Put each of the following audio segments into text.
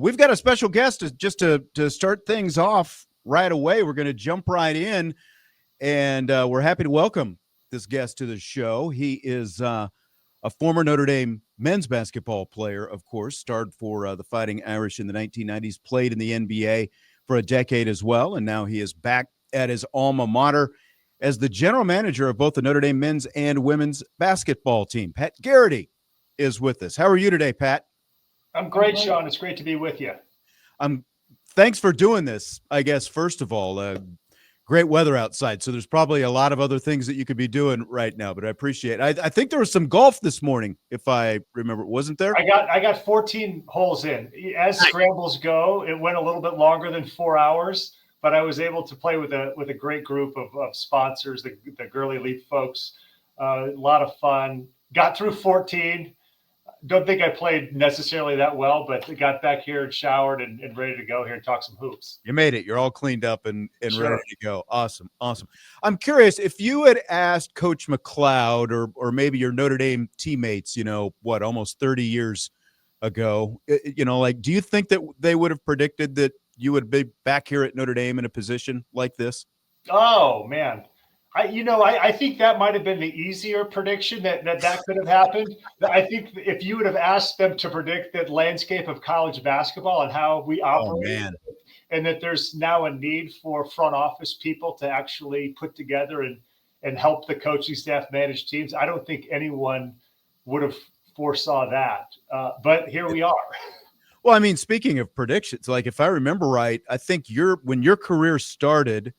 We've got a special guest to start things off right away. We're going to jump right in, and we're happy to welcome this guest to the show. He is a former Notre Dame men's basketball player, of course, starred for the Fighting Irish in the 1990s, played in the NBA for a decade as well, and now he is back at his alma mater as the general manager of both the Notre Dame men's and women's basketball team. Pat Garrity is with us. How are you today, Pat? I'm great, Sean. It's great to be with you. Thanks for doing this, I guess, first of all. Great weather outside, so there's probably a lot of other things that you could be doing right now, but I appreciate it. I think there was some golf this morning, if I remember. Wasn't there? I got 14 holes in. As scrambles go, it went a little bit longer than 4 hours, but I was able to play with a great group of sponsors, the Gurley Leap folks. A lot of fun. Got through 14. Don't think I played necessarily that well, but got back here and showered and ready to go here and talk some hoops. You made it. You're all cleaned up and Sure. ready to go. Awesome. I'm curious, if you had asked Coach McLeod or maybe your Notre Dame teammates, almost 30 years ago, do you think that they would have predicted that you would be back here at Notre Dame in a position like this? Oh, man. I think that might have been the easier prediction that could have happened. I think if you would have asked them to predict that landscape of college basketball and how we operate, and that there's now a need for front office people to actually put together and help the coaching staff manage teams, I don't think anyone would have foresaw that. But here we are. Well, I mean, speaking of predictions, like if I remember right, I think when your career started,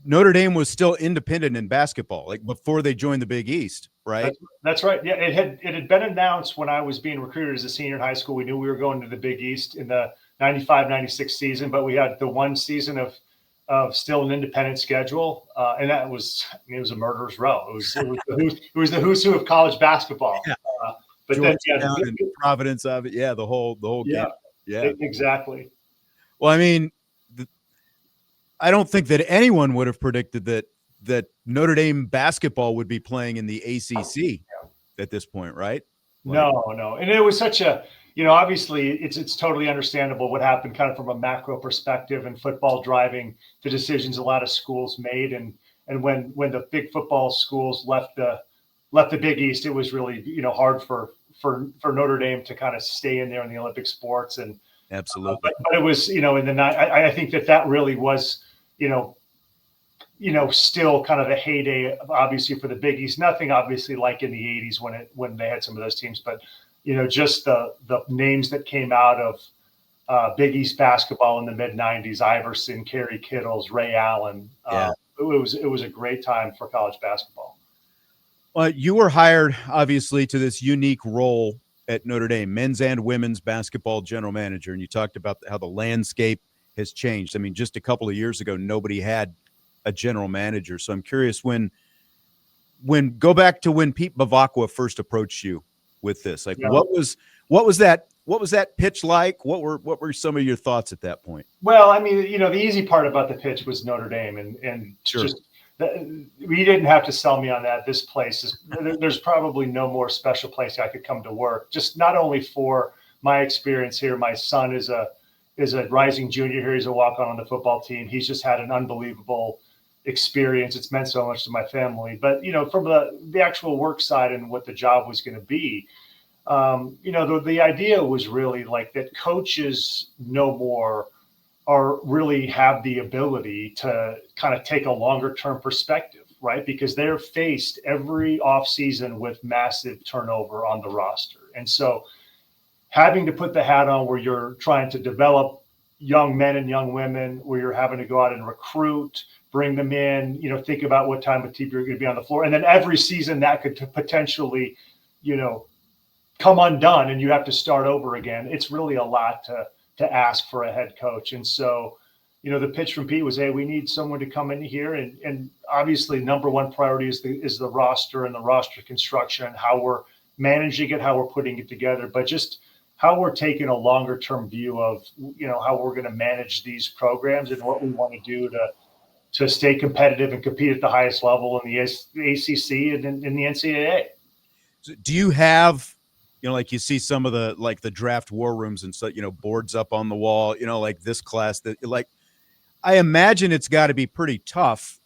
Notre Dame was still independent in basketball, like before they joined the Big East, right? That's right. Yeah, it had been announced when I was being recruited as a senior in high school. We knew we were going to the Big East in the 95-96 season, but we had the one season of still an independent schedule, and that was it was a murderer's row. It was the who's who of college basketball. Yeah. But Georgetown and Providence of it, the whole game. Yeah, exactly. Well, I mean, I don't think that anyone would have predicted that Notre Dame basketball would be playing in the ACC at this point, right? No. And it was such a, obviously it's totally understandable what happened kind of from a macro perspective and football driving the decisions a lot of schools made. And when the big football schools left the Big East, it was really, hard for Notre Dame to kind of stay in there in the Olympic sports. And absolutely. But it was, in the night, I think that really was, still kind of the heyday, obviously, for the Big East. Nothing, obviously, like in the 80s when they had some of those teams, but just the names that came out of Big East basketball in the mid 90s: Iverson, Kerry Kittles, Ray Allen. It was a great time for college basketball. Well, you were hired, obviously, to this unique role at Notre Dame, men's and women's basketball general manager, and you talked about how the landscape has changed. I mean, just a couple of years ago, nobody had a general manager. So I'm curious when go back to when Pete Bavacqua first approached you with this. Like, what was that pitch like? What were some of your thoughts at that point? Well, I mean, the easy part about the pitch was Notre Dame, and sure. We didn't have to sell me on that. This place there's probably no more special place I could come to work. Just not only for my experience here. My son is a rising junior here. He's a walk-on the football team. He's just had an unbelievable experience. It's meant so much to my family. But, from the actual work side and what the job was going to be, the idea was really like that coaches no more really have the ability to kind of take a longer-term perspective, right? Because they're faced every offseason with massive turnover on the roster. And so having to put the hat on where you're trying to develop young men and young women, where you're having to go out and recruit, bring them in, think about what time of team you're going to be on the floor. And then every season that could potentially, come undone and you have to start over again. It's really a lot to ask for a head coach. And so, the pitch from Pete was, hey, we need someone to come in here. And obviously number one priority is the roster and the roster construction and how we're managing it, how we're putting it together, but just how we're taking a longer term view of, how we're going to manage these programs and what we want to do to stay competitive and compete at the highest level in the ACC and in the NCAA. Do you have like you see some of the draft war rooms and so, boards up on the wall, like this class that like, I imagine it's got to be pretty tough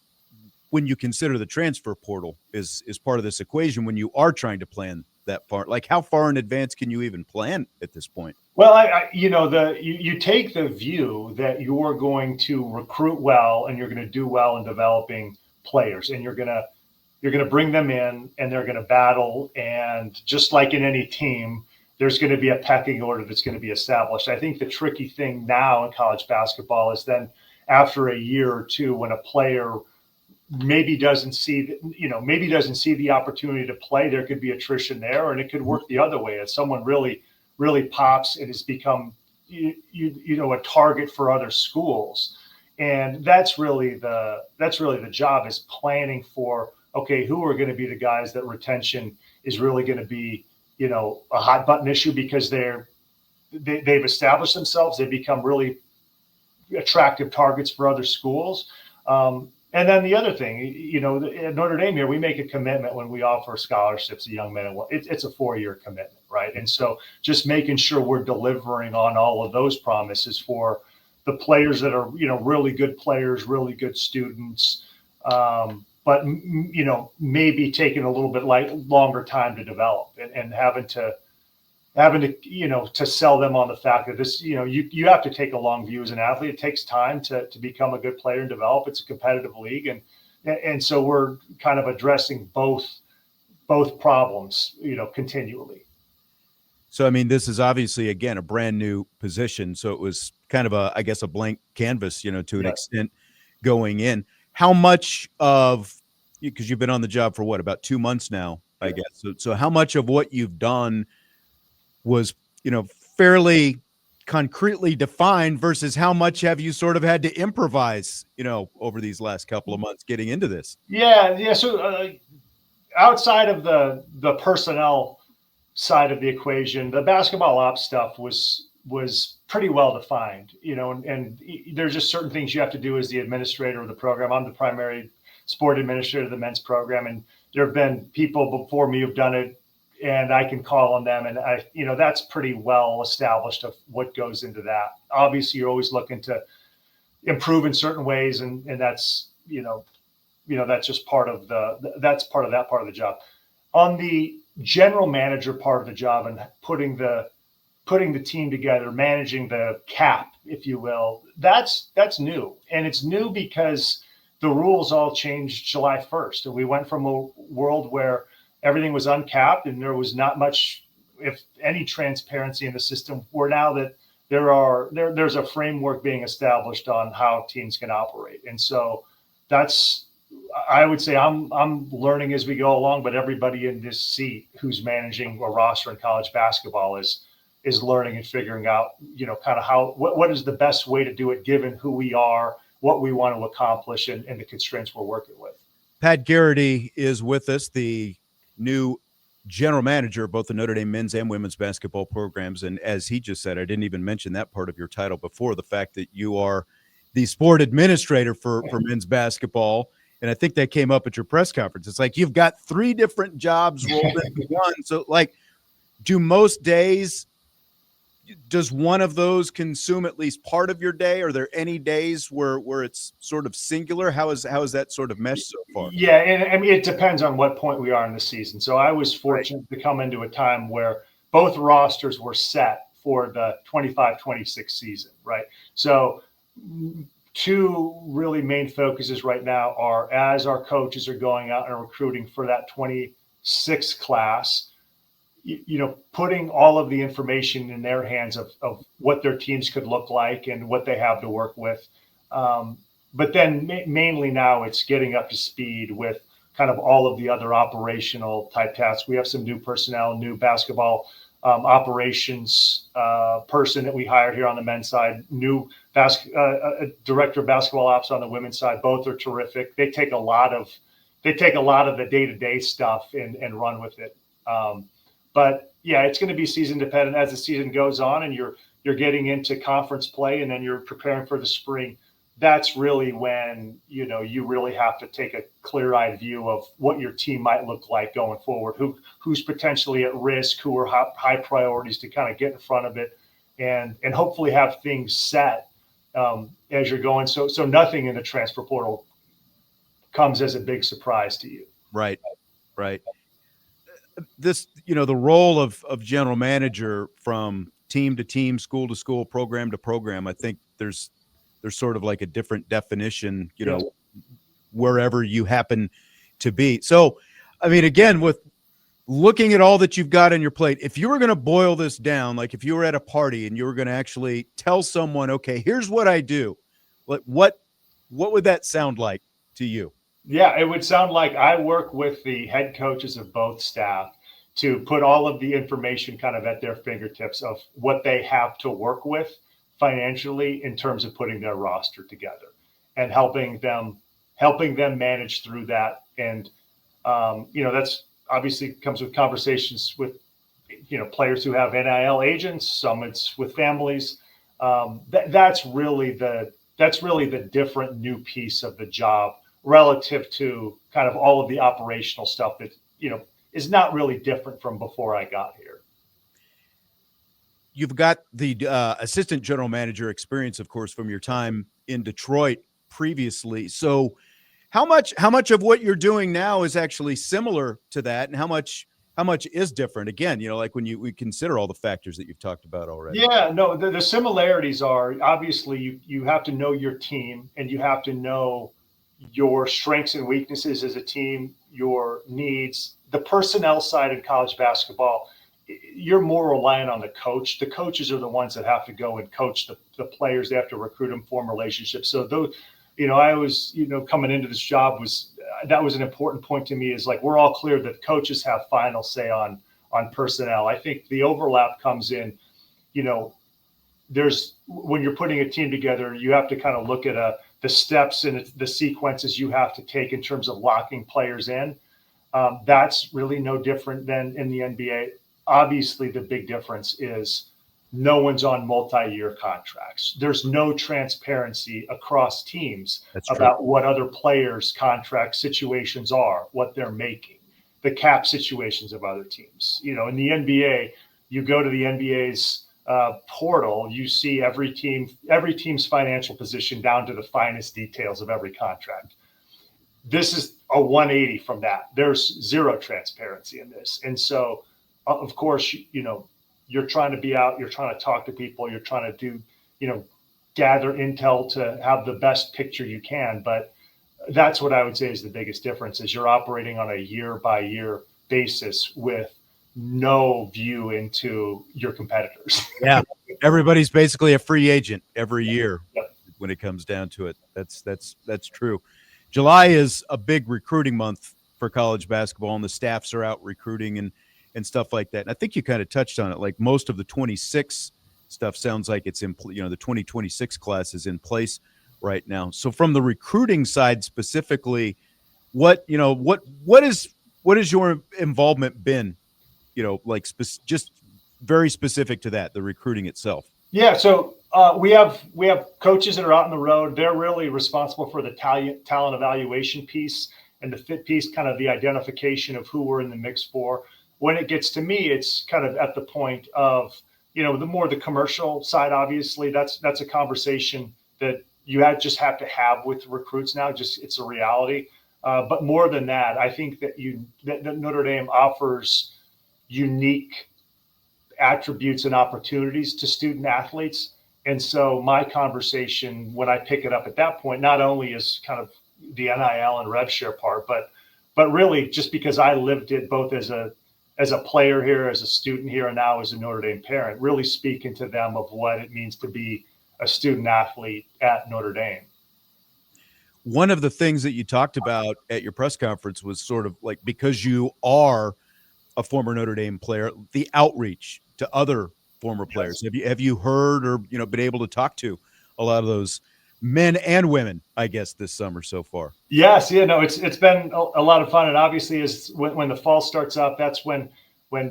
when you consider the transfer portal is part of this equation when you are trying to plan that far. Like how far in advance can you even plan at this point? Well, you take the view that you're going to recruit well and you're going to do well in developing players, and you're going to bring them in and they're going to battle. And just like in any team, there's going to be a pecking order that's going to be established. I think the tricky thing now in college basketball is then after a year or two, when a player maybe doesn't see the opportunity to play, there could be attrition there, and it could work the other way. If someone really pops and has become a target for other schools, and that's really the job, is planning for, okay, who are going to be the guys that retention is really going to be a hot button issue because they've established themselves, they become really attractive targets for other schools. And then the other thing, at Notre Dame here, we make a commitment when we offer scholarships to young men. It's a 4-year commitment, right? And so just making sure we're delivering on all of those promises for the players that are, really good players, really good students, but, maybe taking a little bit longer time to develop and having to sell them on the fact that this, you have to take a long view as an athlete. It takes time to become a good player and develop. It's a competitive league. And so we're kind of addressing both problems, continually. So, I mean, this is obviously, again, a brand new position. So it was kind of a blank canvas, to an extent going in. How much of, because you've been on the job for what, about 2 months now, I guess. So how much of what you've done was, fairly concretely defined versus how much have you sort of had to improvise, over these last couple of months getting into this? Yeah. So outside of the personnel side of the equation, the basketball ops stuff was pretty well defined, and there's just certain things you have to do as the administrator of the program. I'm the primary sport administrator of the men's program, and there have been people before me who've done it, and I can call on them. And that's pretty well established of what goes into that. Obviously, you're always looking to improve in certain ways. And that's, that's just part of that part of the job. On the general manager part of the job and putting the team together, managing the cap, if you will, that's new. And it's new because the rules all changed July 1st. And we went from a world where everything was uncapped and there was not much, if any, transparency in the system, where now that there's a framework being established on how teams can operate. And so I would say I'm learning as we go along, but everybody in this seat who's managing a roster in college basketball is learning and figuring out, kind of what is the best way to do it given who we are, what we want to accomplish, and the constraints we're working with. Pat Garrity is with us, the new general manager of both the Notre Dame men's and women's basketball programs. And as he just said, I didn't even mention that part of your title before, the fact that you are the sport administrator for men's basketball. And I think that came up at your press conference. It's like you've got 3 different jobs rolled into one. So, like, do most days, does one of those consume at least part of your day? Are there any days where it's sort of singular? How is that sort of meshed so far? Yeah, and I mean, it depends on what point we are in the season. So I was fortunate to come into a time where both rosters were set for the 25-26 season, right? So 2 really main focuses right now are, as our coaches are going out and recruiting for that 26 class, putting all of the information in their hands of what their teams could look like and what they have to work with. But then mainly now it's getting up to speed with kind of all of the other operational type tasks. We have some new personnel, new basketball operations person that we hired here on the men's side, new director of basketball ops on the women's side. Both are terrific. They take a lot of the day-to-day stuff and run with it. But yeah, it's going to be season dependent as the season goes on and you're getting into conference play and then you're preparing for the spring. that's really when, you really have to take a clear-eyed view of what your team might look like going forward, who's potentially at risk, who are high priorities to kind of get in front of it and hopefully have things set as you're going. So nothing in the transfer portal comes as a big surprise to you. Right. This, the role of general manager from team to team, school to school, program to program, I think there's sort of like a different definition, wherever you happen to be. So, I mean, again, with looking at all that you've got on your plate, if you were going to boil this down, like if you were at a party and you were going to actually tell someone, okay, here's what I do, what would that sound like to you? Yeah, it would sound like I work with the head coaches of both staff to put all of the information kind of at their fingertips of what they have to work with financially in terms of putting their roster together and helping them manage through that. And, that's obviously comes with conversations with, players who have NIL agents, some it's with families. That's really the different new piece of the job relative to kind of all of the operational stuff that, is not really different from before I got here. You've got the assistant general manager experience, of course, from your time in Detroit previously. So how much of what you're doing now is actually similar to that, and how much is different? Again, like when we consider all the factors that you've talked about already. Yeah, no, the similarities are obviously you have to know your team and you have to know your strengths and weaknesses as a team, your needs. The personnel side in college basketball, you're more reliant on the coach. The coaches are the ones that have to go and coach the players. They have to recruit them, form relationships. So those, I was, coming into this job that was an important point to me, is like, we're all clear that coaches have final say on personnel. I think the overlap comes in, when you're putting a team together, you have to kind of look at the steps and the sequences you have to take in terms of locking players in. That's really no different than in the NBA. Obviously, the big difference is no one's on multi-year contracts. There's no transparency across teams about what other players' contract situations are, what they're making, the cap situations of other teams. In the NBA, you go to the NBA's portal, you see every team's financial position down to the finest details of every contract. This is a 180 from that. There's zero transparency in this. And so, of course, you're trying to be out, you're trying to talk to people, you're trying to do, gather intel to have the best picture you can. But that's what I would say is the biggest difference, is you're operating on a year by year basis with no view into your competitors. Yeah. Everybody's basically a free agent every year. Yep. When it comes down to it. That's true. July is a big recruiting month for college basketball, and the staffs are out recruiting and stuff like that. And I think you kind of touched on it. Like most of the 26 stuff sounds like it's in, the 2026 class is in place right now. So from the recruiting side specifically, what is your involvement been? Just very specific to that, the recruiting itself. Yeah. So we have coaches that are out on the road. They're really responsible for the talent evaluation piece and the fit piece, kind of the identification of who we're in the mix for. When it gets to me, it's kind of at the point of, the commercial side. Obviously, that's a conversation that you just have to have with recruits now. Just it's a reality. But more than that, I think that Notre Dame offers unique attributes and opportunities to student athletes. And so my conversation, when I pick it up at that point, not only is kind of the NIL and rev share part, but really just because I lived it both as a player here, as a student here, and now as a Notre Dame parent, really speaking to them of what it means to be a student athlete at Notre Dame. One of the things that you talked about at your press conference was sort of like, because you are a former Notre Dame player, the outreach to other former players. Yes. Have you heard or been able to talk to a lot of those men and women, I guess, this summer so far? Yes, no, it's been a lot of fun, and obviously, is when the fall starts up, that's when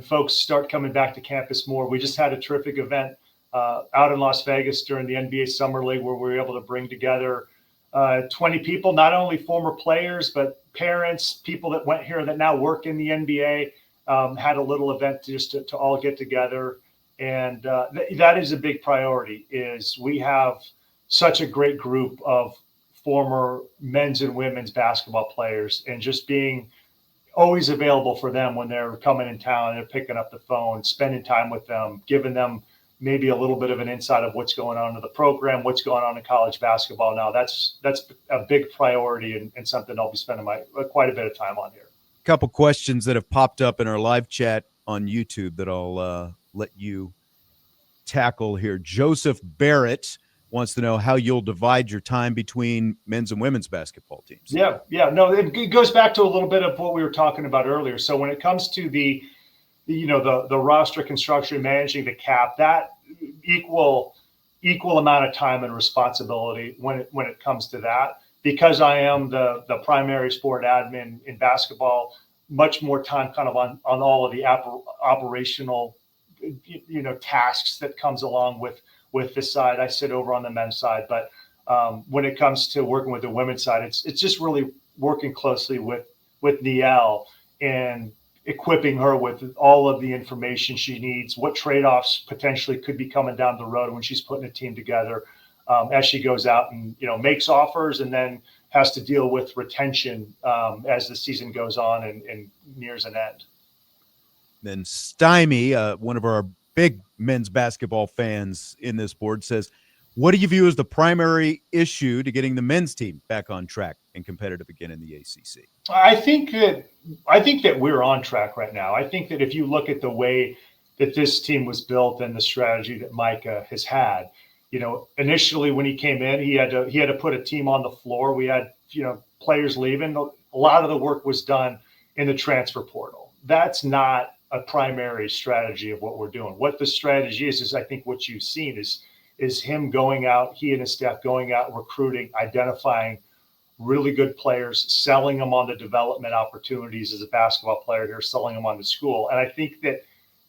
folks start coming back to campus more. We just had a terrific event out in Las Vegas during the NBA Summer League, where we were able to bring together 20 people, not only former players, but parents, people that went here that now work in the NBA, had a little event just to all get together. And that is a big priority. Is we have such a great group of former men's and women's basketball players, and just being always available for them when they're coming in town, they're picking up the phone, spending time with them, giving them maybe a little bit of an insight of what's going on in the program, what's going on in college basketball now. That's a big priority, and something I'll be spending quite a bit of time on here. A couple questions that have popped up in our live chat on YouTube that I'll let you tackle here. Joseph Barrett wants to know how you'll divide your time between men's and women's basketball teams. Yeah. No, it goes back to a little bit of what we were talking about earlier. So when it comes to the roster construction, managing the cap, that equal amount of time and responsibility when it comes to that, because I am the primary sport admin in basketball, much more time kind of on all of the operational, tasks that comes along with this side. I sit over on the men's side, but when it comes to working with the women's side, it's just really working closely with Niele and equipping her with all of the information she needs, what trade-offs potentially could be coming down the road when she's putting a team together, as she goes out and makes offers and then has to deal with retention as the season goes on and nears an end. Then Stymie, one of our big men's basketball fans in this board, says, what do you view as the primary issue to getting the men's team back on track and competitive again in the ACC? I think that we're on track right now. I think that if you look at the way that this team was built and the strategy that Micah has had, initially when he came in, he had to put a team on the floor. We had, players leaving. A lot of the work was done in the transfer portal. That's not a primary strategy of what we're doing. What the strategy is I think what you've seen is him going out, he and his staff going out, recruiting, identifying really good players, selling them on the development opportunities as a basketball player here, selling them on to school. And I think that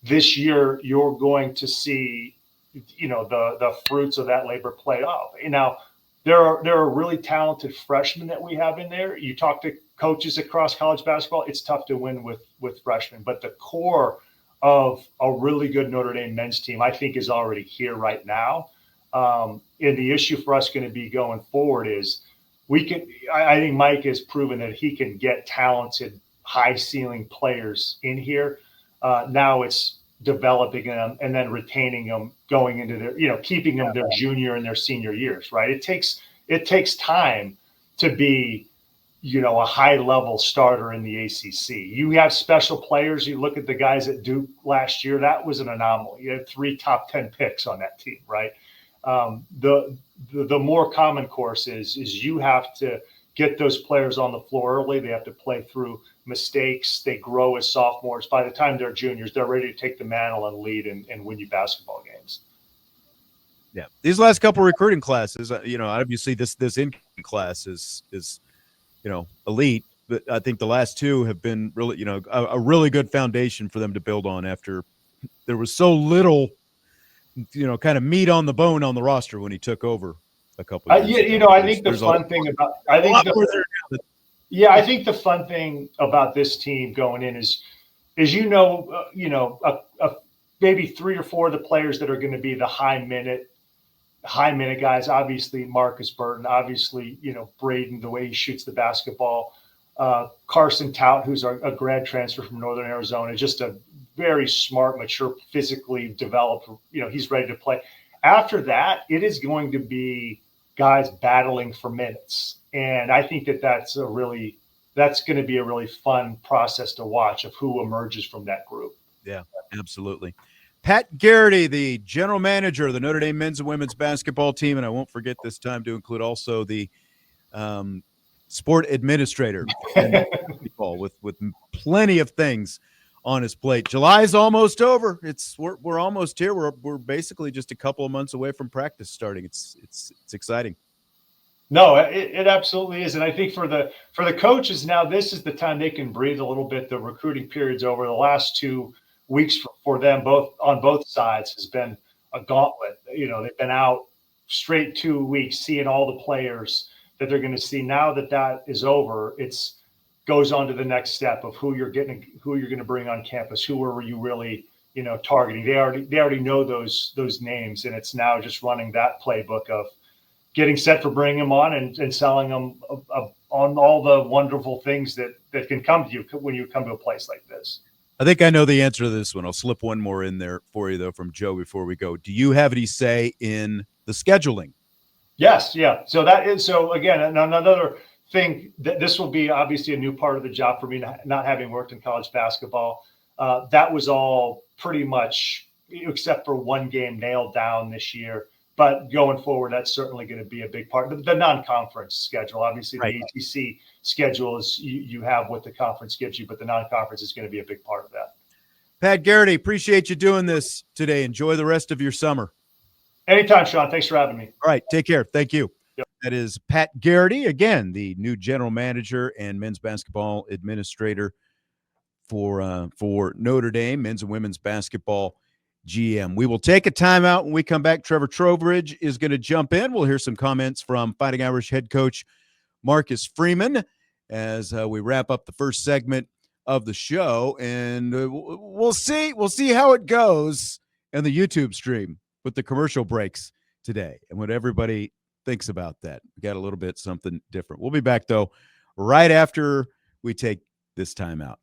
this year you're going to see, the fruits of that labor play off. Now, there are really talented freshmen that we have in there. You talk to coaches across college basketball, it's tough to win with freshmen, but the core of a really good Notre Dame men's team, I think, is already here right now. And the issue for us going to be going forward is I think Mike has proven that he can get talented, high ceiling players in here. Now it's developing them and then retaining them going into their, keeping them their junior and their senior years, right? It takes time to be, a high level starter in the ACC. You have special players. You look at the guys at Duke last year, that was an anomaly. You had 3 top 10 picks on that team, right? The more common course is you have to get those players on the floor early. They have to play through mistakes. They grow as sophomores. By the time they're juniors, they're ready to take the mantle and lead and win you basketball games. Yeah, these last couple of recruiting classes, obviously this incoming class is elite, but I think the last 2 have been really, a really good foundation for them to build on after there was so little, kind of meat on the bone on the roster when he took over a couple of years ago. I think the fun thing about I think the fun thing about this team going in is maybe 3 or 4 of the players that are going to be the high minute guys. Obviously Marcus Burton, obviously Braden, the way he shoots the basketball, Carson Tout, who's a grad transfer from Northern Arizona, just a very smart, mature, physically developed, he's ready to play. After that, it is going to be guys battling for minutes. And I think that's going to be a really fun process to watch of who emerges from that group. Yeah, absolutely. Pat Garrity, the general manager of the Notre Dame men's and women's basketball team, and I won't forget this time to include also the sport administrator with plenty of things on his plate. July's almost over. We're almost here. We're basically just a couple of months away from practice starting. It's exciting. No, it absolutely is. And I think for the coaches now, this is the time they can breathe a little bit. The recruiting period's over. The last 2 weeks for them on both sides has been a gauntlet. They've been out straight 2 weeks, seeing all the players, that they're going to see now that that is over. It's goes on to the next step of who you're going to bring on campus. Who are you really, targeting? They already know those names, and it's now just running that playbook of getting set for bringing them on and selling them on all the wonderful things that can come to you when you come to a place like this. I think I know the answer to this one. I'll slip one more in there for you, though, from Joe before we go. Do you have any say in the scheduling? Yes, yeah. So again, another thing that this will be obviously a new part of the job for me, not having worked in college basketball. That was all pretty much, except for one game, nailed down this year. But going forward, that's certainly going to be a big part. The non-conference schedule, obviously, right. The ACC schedule is you have what the conference gives you, but the non-conference is going to be a big part of that. Pat Garrity, appreciate you doing this today. Enjoy the rest of your summer. Anytime, Sean. Thanks for having me. All right, take care. Thank you. Yep. That is Pat Garrity, again, the new general manager and men's basketball administrator for Notre Dame, men's and women's basketball GM. We will take a timeout. When we come back, Trevor Trowbridge is going to jump in. We'll hear some comments from Fighting Irish head coach Marcus Freeman as we wrap up the first segment of the show, and we'll see how it goes in the YouTube stream with the commercial breaks today and what everybody thinks about that. We got a little bit something different. We'll be back, though, right after we take this timeout.